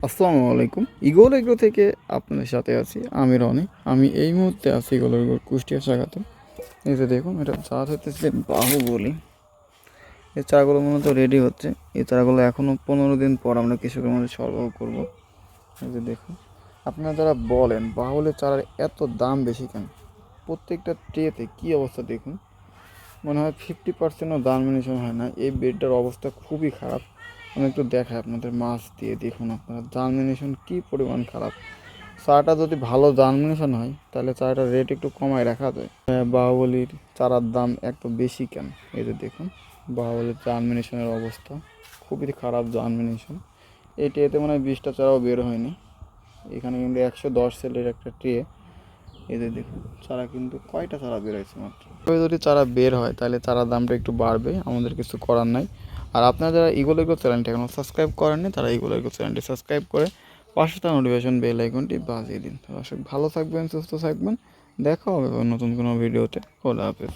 আসসালামু আলাইকুম। Eagle agro থেকে আপনাদের সাথে আছি আমি রনি। আমি এই মুহূর্তে আছি ইগল এগ্রো কুষ্টিয়া শাখাতে। এই যে দেখুন, এটা চাষ হতেছে বাহুবলী। এই চারাগুলো মূলত রেডি হচ্ছে। এই চারাগুলো এখনও 15 দিন পর আমরা কৃষকের মধ্যে সরবরাহ করব। এই যে দেখুন, আপনারা যারা বলেন বাহুবলী চারার এত দাম বেশি কেন, প্রত্যেকটা ট্রেতে কী অবস্থা দেখুন, মনে হয় 50%ও জার্মিনেশন হয় না। এই বেডটার অবস্থা খুবই খারাপ। আমি একটু দেখাই আপনাদের মাছ দিয়ে, দেখুন আপনারা জার্মিনেশন কী পরিমাণ খারাপ। চারাটা যদি ভালো জার্মিনেশন হয় তাহলে চারাটার রেট একটু কমায় রাখা যায়। বাহুবলীর চারার দাম একটু বেশি কেন, এই যে দেখুন বাহুবলীর জার্মিনেশনের অবস্থা খুবই খারাপ জার্মিনেশন। এই ট্রেতে মনে হয় 20টা চারাও বের হয়নি। এখানে কিন্তু 110 সেলের একটা ট্রে। এদের দেখুন চারা কিন্তু কয়টা চারা বের হয়েছে মাত্র। তবে যদি চারা বের হয় তাহলে চারার দামটা একটু বাড়বে, আমাদের কিছু করার নাই। আর আপনারা যারা ইগল এগ্রো চ্যানেলটি এখনও সাবস্ক্রাইব করেননি তারা ইগল এগ্রো চ্যানেলটি সাবস্ক্রাইব করে পাশে থাকা নোটিফিকেশন বেল আইকনটি বাজিয়ে দিন। দর্শক ভালো থাকবেন, সুস্থ থাকবেন, দেখা হবে নতুন কোনো ভিডিওতে। খোদা হাফেজ।